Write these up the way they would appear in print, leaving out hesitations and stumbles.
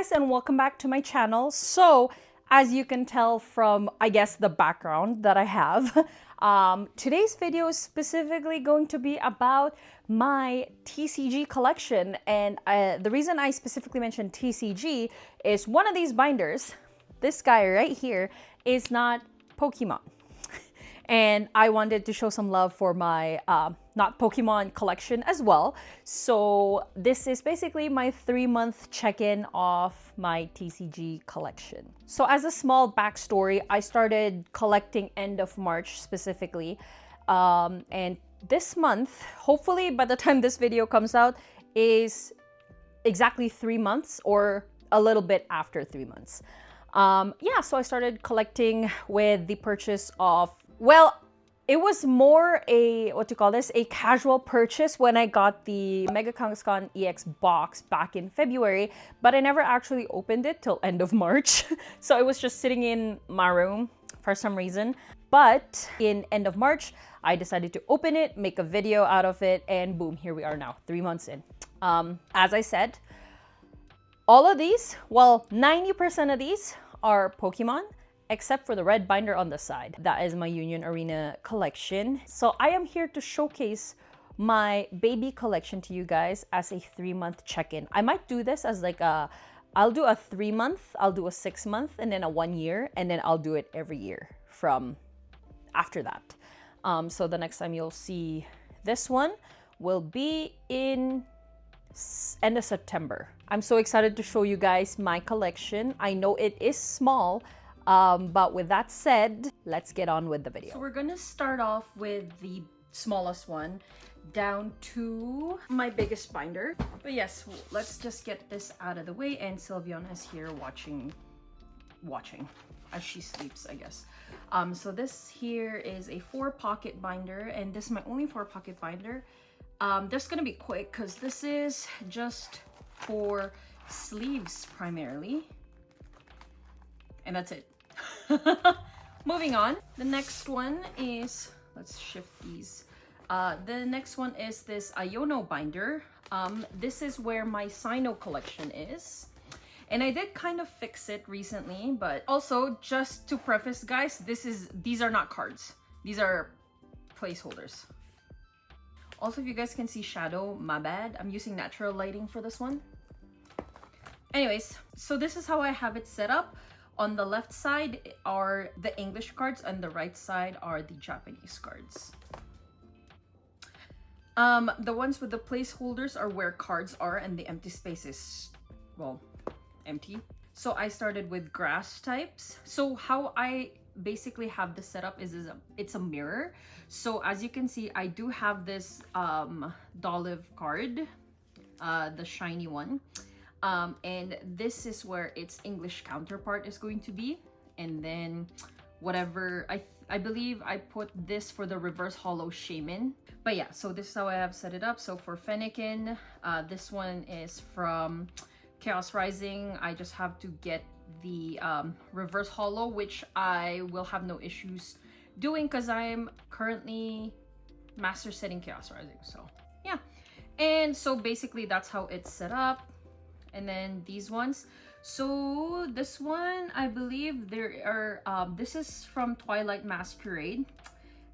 guys, and welcome back to my channel. So as you can tell from, I guess, the background that I have, today's video is specifically going to be about my TCG collection. And the reason I specifically mentioned TCG is one of these binders, this guy right here, is not Pokemon. And I wanted to show some love for my not Pokemon collection as well. So this is basically my 3-month check-in of my TCG collection. So as a small backstory, I started collecting end of March specifically. And this month, hopefully by the time this video comes out, is exactly 3 months or a little bit after 3 months. Yeah, so I started collecting with the purchase of, well, it was more a, a casual purchase when I got the Mega Kangaskhan EX box back in February, but I never actually opened it till end of March. So it was just sitting in my room for some reason. But in end of March, I decided to open it, make a video out of it, and boom, here we are now, 3 months in. As I said, all of these, well, 90% of these are Pokemon, except for the red binder on the side. That is my Union Arena collection. So I am here to showcase my baby collection to you guys as a 3-month check-in. I might do this as like I'll do a 3-month, I'll do a 6-month, and then a 1 year, and then I'll do it every year from after that. So the next time you'll see this one will be in end of September. I'm so excited to show you guys my collection. I know it is small, but with that said, let's get on with the video. So we're gonna start off with the smallest one down to my biggest binder. But yes, let's just get this out of the way, and Sylviana is here watching as she sleeps, I guess. So this here is a 4-pocket binder, and this is my only 4-pocket binder. This is gonna be quick because this is just for sleeves primarily, and that's it. Moving on, the next one is, let's shift these. The next one is this Iono binder. This is where my Sino collection is, and I did kind of fix it recently. But also, just to preface, guys, these are not cards, these are placeholders. Also, if you guys can see shadow, my bad, I'm using natural lighting for this one. Anyways, so this is how I have it set up. On the left side are the English cards, and the right side are the Japanese cards. The ones with the placeholders are where cards are, and the empty space is, well, empty. So I started with grass types. So how I basically have this set up is it's a mirror. So as you can see, I do have this Dolive card, the shiny one. And this is where its English counterpart is going to be, and then whatever I believe I put this for the reverse hollow shaman. But yeah, so this is how I have set it up. So for Fennekin, this one is from Chaos Rising. I just have to get the reverse hollow, which I will have no issues doing because I'm currently master setting Chaos Rising. So yeah, and so basically that's how it's set up. And then these ones, so this one, I believe there are this is from Twilight Masquerade.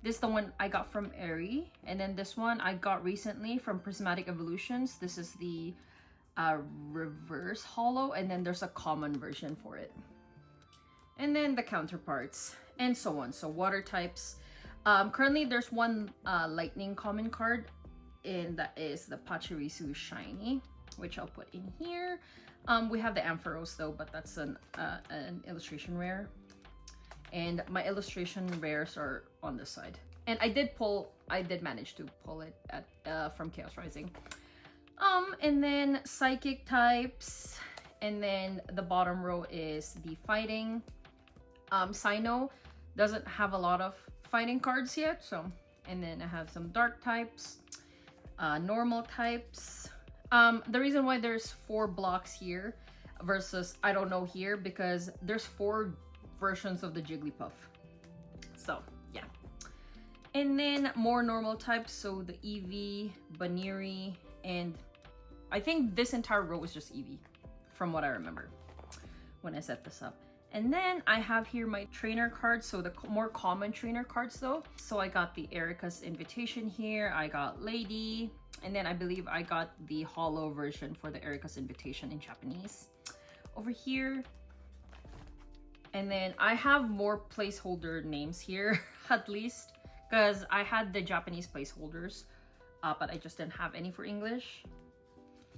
This is the one I got from Airy, and then this one I got recently from Prismatic Evolutions. This is the reverse hollow, and then there's a common version for it, and then the counterparts and so on. So water types, currently there's one lightning common card, and that is the Pachirisu shiny, which I'll put in here. We have the Ampharos though, but that's an illustration rare, and my illustration rares are on this side. And I did manage to pull it at from Chaos Rising. And then psychic types, and then the bottom row is the fighting. Sino doesn't have a lot of fighting cards yet, so, and then I have some dark types, normal types. The reason why there's 4 blocks here versus I don't know here, because there's 4 versions of the Jigglypuff. So yeah, and then more normal types, so the Eevee, Baniri, and I think this entire row is just Eevee from what I remember when I set this up. And then I have here my trainer cards, so the more common trainer cards though. So I got the Erica's Invitation here, I got Lady, and then I believe I got the holo version for the Erica's Invitation in Japanese over here. And then I have more placeholder names here, at least, because I had the Japanese placeholders, but I just didn't have any for English.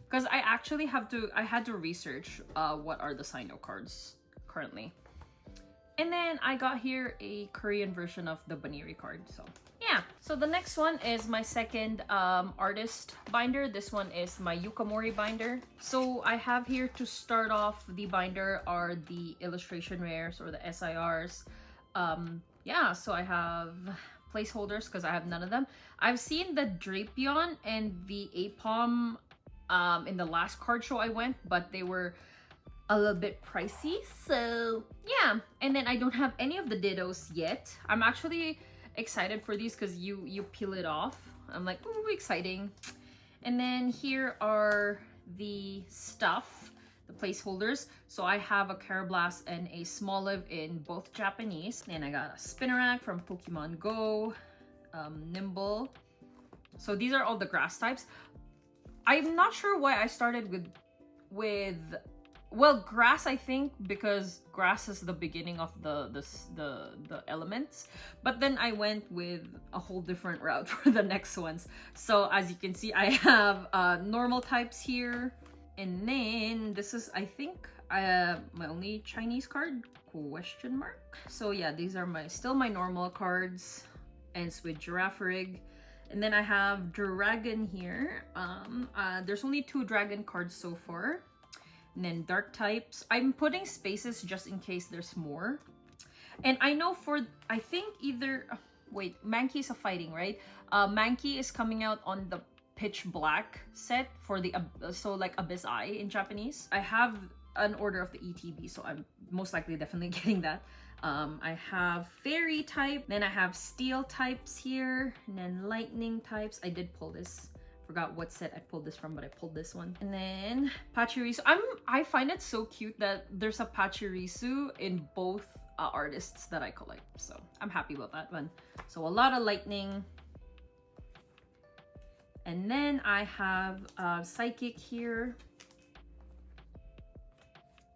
Because I actually I had to research what are the Sino cards currently. And then I got here a Korean version of the Baniri card, so yeah. So the next one is my second artist binder. This one is my Yukamori binder. So I have here, to start off the binder, are the illustration rares or the SIRs. Yeah, so I have placeholders because I have none of them. I've seen the Drapion and the Apom in the last card show I went, but they were a little bit pricey, so yeah. And then I don't have any of the Dittos yet. I'm actually excited for these because you peel it off. I'm like, ooh, exciting. And then here are the stuff, the placeholders. So I have a Carablast and a Smoliv in both Japanese. And I got a Spinnerack from Pokemon Go, Nimble. So these are all the grass types. I'm not sure why I started with well, grass, I think, because grass is the beginning of the elements. But then I went with a whole different route for the next ones. So as you can see, I have normal types here. And then this is, I think, my only Chinese card, question mark. So yeah, these are still my normal cards. Ends with Giraffe Rig. And then I have Dragon here. There's only 2 Dragon cards so far. And then dark types. I'm putting spaces just in case there's more. And I know I think either, wait, Mankey is a fighting, right? Mankey is coming out on the Pitch Black set for the, so like Abyss Eye in Japanese. I have an order of the ETB, so I'm most likely definitely getting that. I have Fairy type, then I have Steel types here, and then Lightning types. I did pull this. Forgot what set I pulled this from, but I pulled this one. And then Pachirisu. I find it so cute that there's a Pachirisu in both artists that I collect, so I'm happy about that one. So a lot of Lightning. And then I have Psychic here,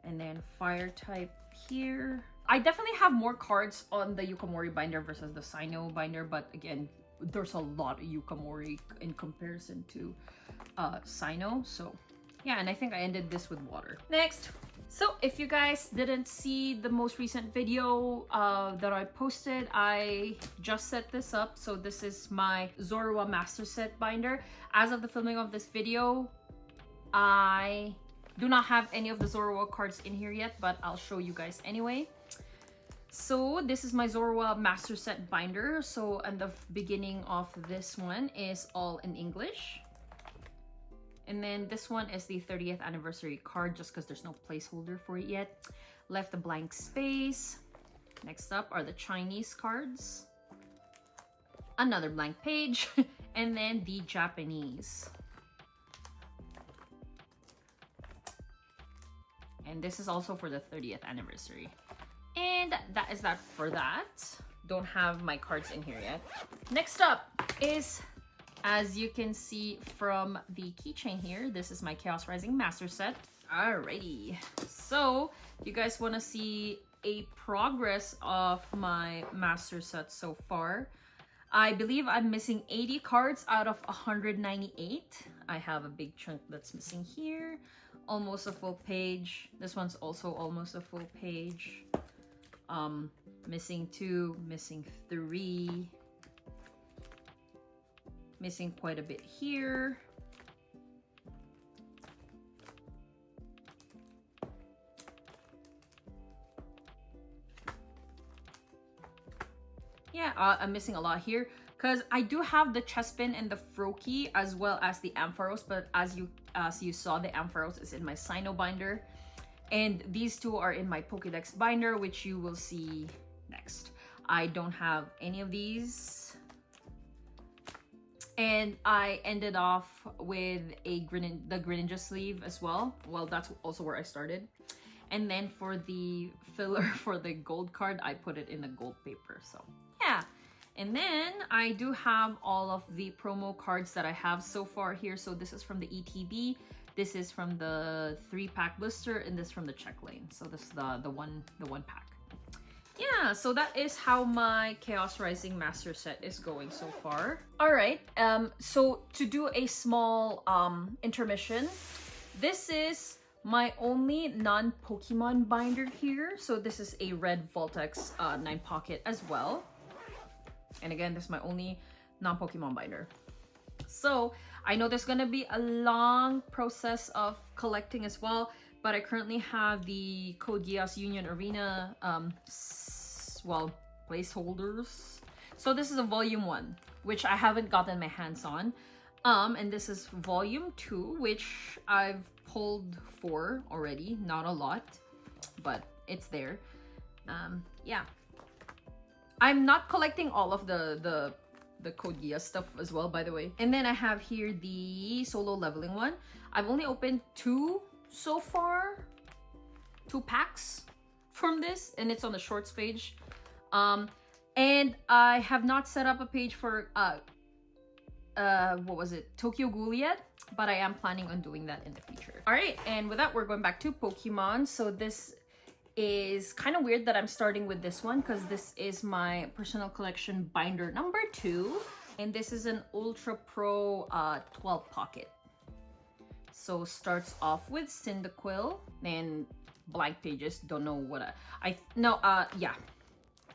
and then Fire type here. I definitely have more cards on the Yukamori binder versus the Sino binder, but again, there's a lot of Yukamori in comparison to Sino, so yeah. And I think I ended this with water. Next, so if you guys didn't see the most recent video that I posted, I just set this up. So this is my Zorua Master Set binder. As of the filming of this video, I do not have any of the Zorua cards in here yet, but I'll show you guys anyway. So this is my Zorua Master Set binder. So and the beginning of this one is all in English. And then this one is the 30th anniversary card, just because there's no placeholder for it yet. Left a blank space. Next up are the Chinese cards. Another blank page. And then the Japanese. And this is also for the 30th anniversary. And that is that for that. Don't have my cards in here yet. Next up is, as you can see from the keychain here, this is my Chaos Rising Master Set. Alrighty. So, you guys want to see a progress of my Master Set so far. I believe I'm missing 80 cards out of 198. I have a big chunk that's missing here. Almost a full page. This one's also almost a full page. Missing 2, missing 3, missing quite a bit here. Yeah, I'm missing a lot here because I do have the Chespin and the Froakie as well as the Ampharos, but as you saw, the Ampharos is in my Sino binder. And these 2 are in my Pokédex binder, which you will see next. I don't have any of these. And I ended off with the Greninja sleeve as well. Well, that's also where I started. And then for the filler for the gold card, I put it in the gold paper. So yeah. And then I do have all of the promo cards that I have so far here. So this is from the ETB. This is from the 3-pack blister, and this from the check lane. So this is the one pack. Yeah, so that is how my Chaos Rising Master set is going so far. All right, so to do a small intermission, this is my only non-Pokemon binder here. So this is a red Voltex 9-pocket as well. And again, this is my only non-Pokemon binder. So I know there's gonna be a long process of collecting as well, but I currently have the Code Geass Union Arena, placeholders. So this is a volume 1, which I haven't gotten my hands on. And this is volume 2, which I've pulled 4 already. Not a lot, but it's there. Yeah. I'm not collecting all of the Code Geass stuff as well, by the way. And then I have here the solo leveling one. I've only opened 2 so far, 2 packs from this, and it's on the shorts page. And I have not set up a page for what was it, Tokyo Ghoul yet, but I am planning on doing that in the future. All right, and with that, we're going back to Pokemon. So this is kind of weird that I'm starting with this one because this is my personal collection binder number 2, and this is an Ultra Pro 12 pocket. So starts off with Cyndaquil and blank pages. Don't know what yeah.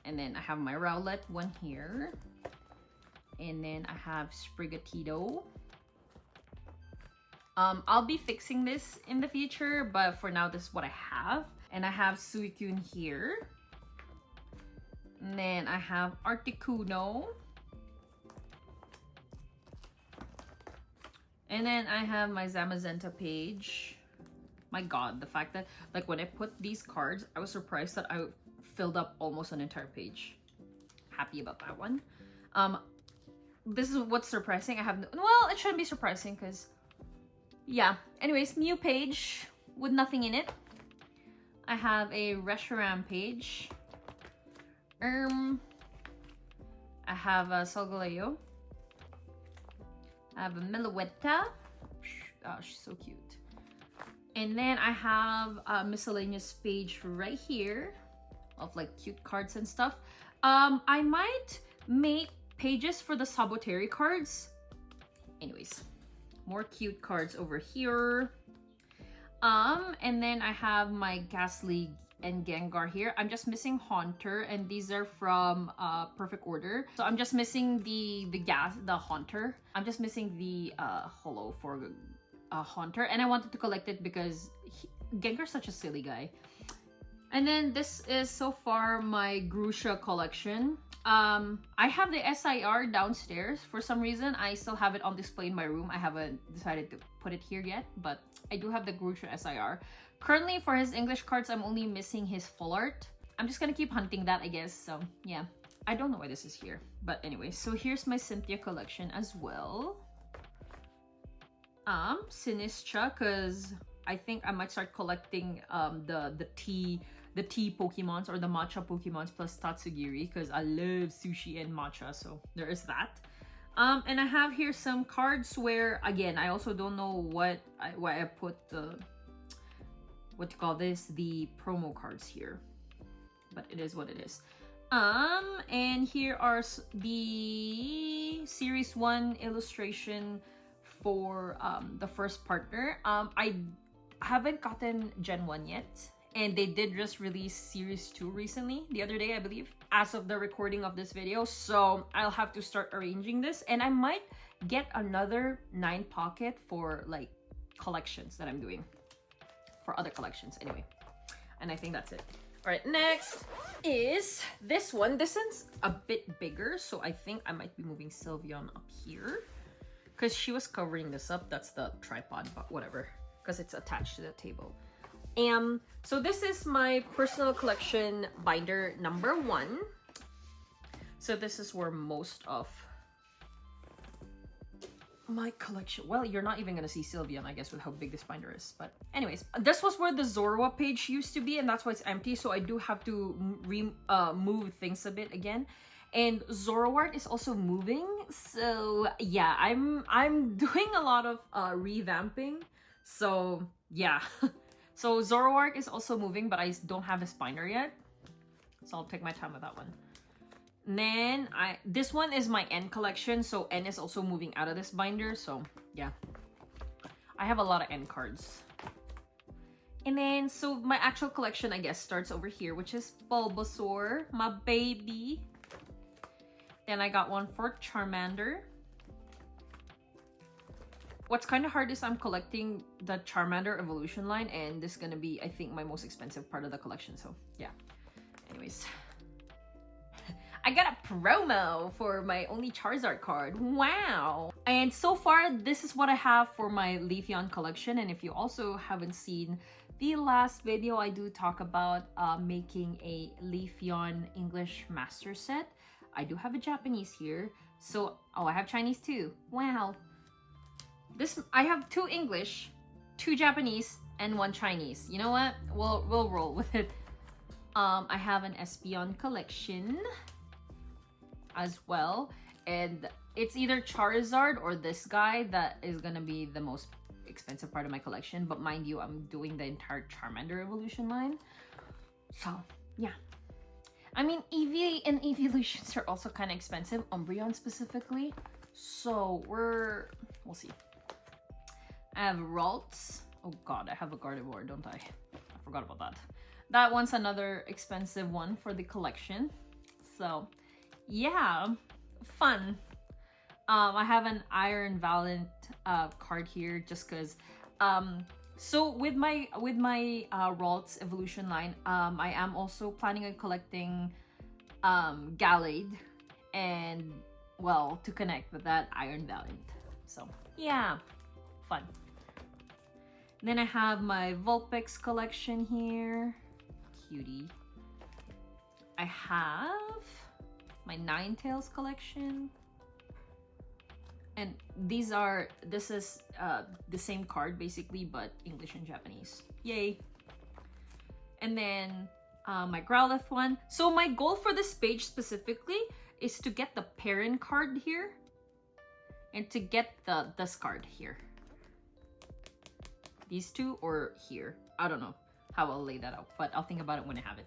And then I have my Rowlet one here, and then I have Sprigatito. I'll be fixing this in the future, but for now, this is what I have. And I have Suicune here. And then I have Articuno. And then I have my Zamazenta page. My god, the fact that, like, when I put these cards, I was surprised that I filled up almost an entire page. Happy about that one. This is what's surprising. I have no, well, it shouldn't be surprising because, yeah. Anyways, Mew page with nothing in it. I have a Reshiram page. I have a Solgaleo. I have a Meloetta. Oh, she's so cute. And then I have a miscellaneous page right here of like cute cards and stuff. I might make pages for the Saboteri cards. Anyways, more cute cards over here. And then I have my Ghastly and Gengar here. I'm just missing Haunter, and these are from Perfect Order. So I'm just missing the Haunter. I'm just missing the holo for Haunter, and I wanted to collect it because Gengar's such a silly guy. And then this is so far my Grusha collection. I have the SIR downstairs. For some reason, I still have it on display in my room. I haven't decided to put it here yet, but I do have the Grusha SIR. Currently, for his English cards, I'm only missing his full art. I'm just gonna keep hunting that, I guess. So yeah, I don't know why this is here. But anyway, so here's my Cynthia collection as well. Sinistra, because I think I might start collecting the tea Pokemons or the matcha Pokemons plus Tatsugiri because I love sushi and matcha, so there is that. And I have here some cards where, again, I also don't know why I put the, what you call this, the promo cards here, but it is what it is. And here are the Series 1 illustration for the first partner. I haven't gotten Gen 1 yet, and they did just release Series 2 recently, the other day, I believe, as of the recording of this video. So I'll have to start arranging this, and I might get another 9-pocket for like collections that I'm doing for other collections anyway. And I think that's it. All right, next is this one. This one's a bit bigger, so I think I might be moving Sylveon up here because she was covering this up. That's the tripod, but whatever, because it's attached to the table. So this is my personal collection binder number 1. So this is where most of my collection. Well, you're not even gonna see Sylveon, I guess, with how big this binder is. But anyways, this was where the Zorua page used to be, and that's why it's empty. So I do have to move things a bit again. And Zoroark is also moving. So yeah, I'm doing a lot of revamping. So yeah. So Zoroark is also moving, but I don't have his binder yet. So I'll take my time with that one. And then this one is my N collection, so N is also moving out of this binder, so yeah. I have a lot of N cards. And then, so my actual collection, I guess, starts over here, which is Bulbasaur, my baby. Then I got one for Charmander. What's kind of hard is I'm collecting the Charmander evolution line, and this is gonna be, I think, my most expensive part of the collection, so yeah. Anyways. I got a promo for my only Charizard card. Wow! And so far, this is what I have for my Leafeon collection. And if you also haven't seen the last video, I do talk about making a Leafeon English Master Set. I do have a Japanese here. So, oh, I have Chinese too. Wow! I have 2 English, 2 Japanese, and 1 Chinese. You know what? We'll roll with it. I have an Espeon collection as well, and it's either Charizard or this guy that is gonna be the most expensive part of my collection. But mind you, I'm doing the entire Charmander evolution line, so yeah. I mean, EV and evolutions are also kind of expensive, Umbreon specifically, so we'll see. I have Ralts. Oh god, I have a Gardevoir, don't I? I forgot about that. That one's another expensive one for the collection, so yeah, fun. I have an Iron Valiant card here just because. So with my Ralts evolution line, I am also planning on collecting Gallade, and well, to connect with that Iron Valiant. So yeah, fun. Then I have my Vulpix collection here, cutie. I have my Ninetales collection, and this is the same card basically, but English and Japanese. Yay! And then my Growlithe one. So my goal for this page specifically is to get the parent card here, and to get this card here. These two or here. I don't know how I'll lay that out, but I'll think about it when I have it.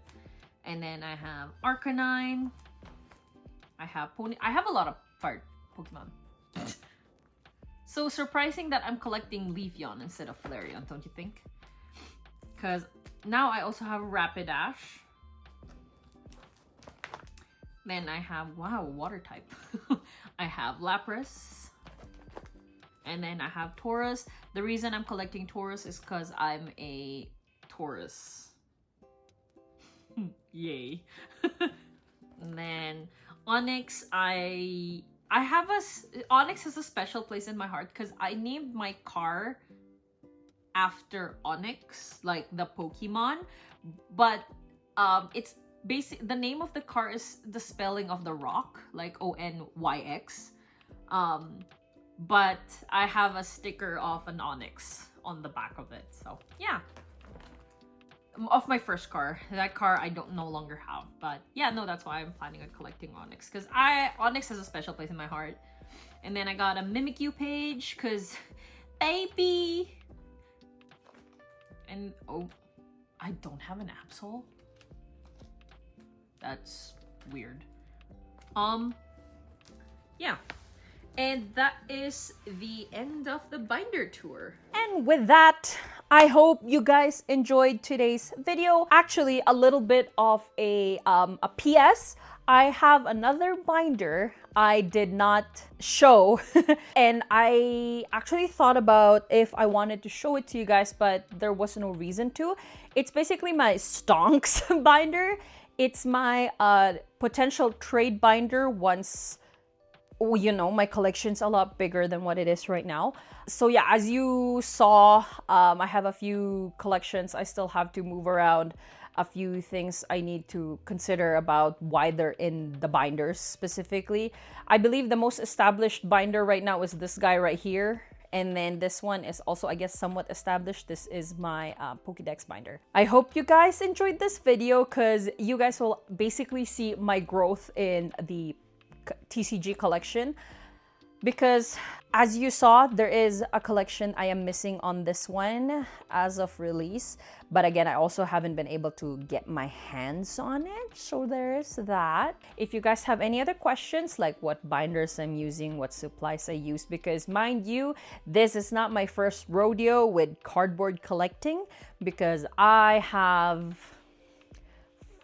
And then I have Arcanine. I have a lot of fire Pokemon. So surprising that I'm collecting Leafeon instead of Flareon, don't you think? Because now I also have Rapidash. Then I have, wow, water type. I have Lapras. And then I have Taurus. The reason I'm collecting Taurus is because I'm a Taurus. Yay. And then Onyx, Onyx has a special place in my heart because I named my car after Onyx, like the Pokemon, but it's the name of the car is the spelling of the rock, like ONYX. But I have a sticker of an Onyx on the back of it, so yeah. Of my first car. That car I no longer have, but yeah, no, that's why I'm planning on collecting Onyx, because Onyx has a special place in my heart. And then I got a Mimikyu page, because baby. And oh, I don't have an Absol. That's weird. Yeah. And that is the end of the binder tour. And with that, I hope you guys enjoyed today's video. Actually, a little bit of a PS. I have another binder I did not show. And I actually thought about if I wanted to show it to you guys, but there was no reason to. It's basically my Stonks binder. It's my potential trade binder once, you know, my collection's a lot bigger than what it is right now. So yeah, as you saw, I have a few collections I still have to move around a few things I need to consider about why they're in the binders specifically. I believe the most established binder right now is this guy right here. And then this one is also, I guess, somewhat established. This is my Pokédex binder. I hope you guys enjoyed this video because you guys will basically see my growth in the TCG collection. Because as you saw, there is a collection I am missing on this one as of release. But again, I also haven't been able to get my hands on it. So there's that. If you guys have any other questions, like what binders I'm using, what supplies I use, because mind you, this is not my first rodeo with cardboard collecting, because I have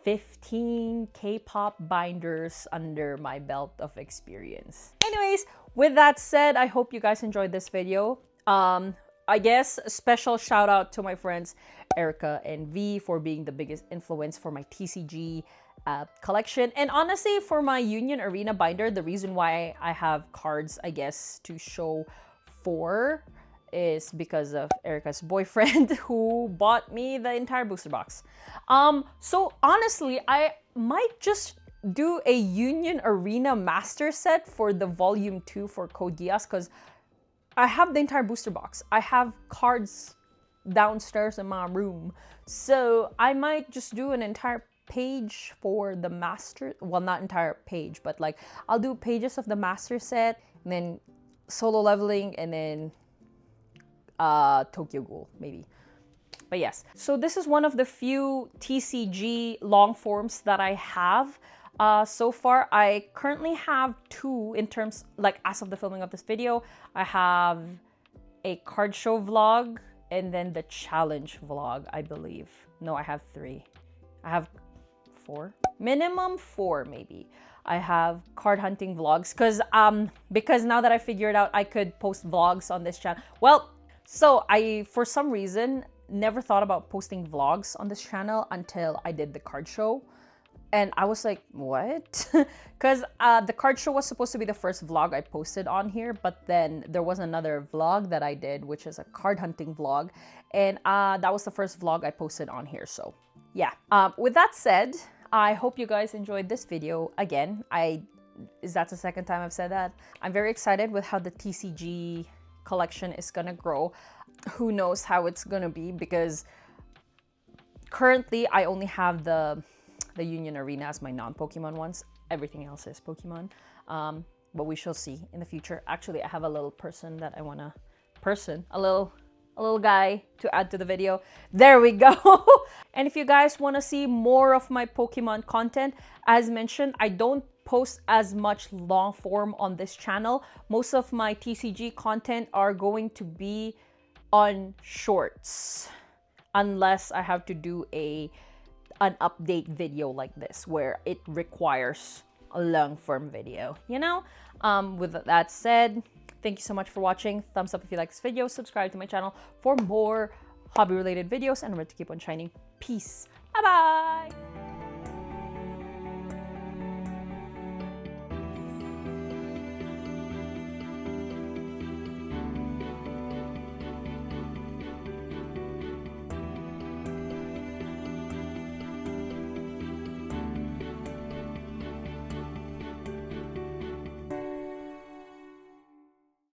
15 K-pop binders under my belt of experience. Anyways, with that said, I hope you guys enjoyed this video. I guess a special shout out to my friends Erica and V for being the biggest influence for my TCG collection. And honestly, for my Union Arena binder, the reason why I have cards, I guess, to show for is because of Erica's boyfriend who bought me the entire booster box. So honestly, I might just do a Union Arena Master set for the Volume 2 for Code Geass, because I have the entire booster box. I have cards downstairs in my room. So I might just do an entire page for the Master, well, not entire page, but like I'll do pages of the Master set, and then solo leveling, and then Tokyo Ghoul, maybe. But yes, so this is one of the few TCG long forms that I have. So far, I currently have 2 in terms, like as of the filming of this video. I have a card show vlog and then the challenge vlog, I believe. No, I have 3. I have 4, minimum 4 maybe. I have card hunting vlogs because now that I figured out I could post vlogs on this channel. Well, so I, for some reason, never thought about posting vlogs on this channel until I did the card show. And I was like, what? Because the card show was supposed to be the first vlog I posted on here, but then there was another vlog that I did, which is a card hunting vlog. And that was the first vlog I posted on here. So yeah, with that said, I hope you guys enjoyed this video. Again, that's the second time I've said that. I'm very excited with how the TCG collection is gonna grow. Who knows how it's gonna be, because currently I only have the Union Arena as my non-Pokemon ones. Everything else is Pokemon. But we shall see in the future. Actually, I have a little person that I wanna a little guy to add to the video. There we go. And if you guys want to see more of my Pokemon content, as mentioned, I don't post as much long form on this channel. Most of my TCG content are going to be on shorts, unless I have to do an update video like this where it requires a long form video, you know? With that said, thank you so much for watching. Thumbs up if you like this video. Subscribe to my channel for more hobby related videos, and remember to keep on shining. Peace. Bye bye.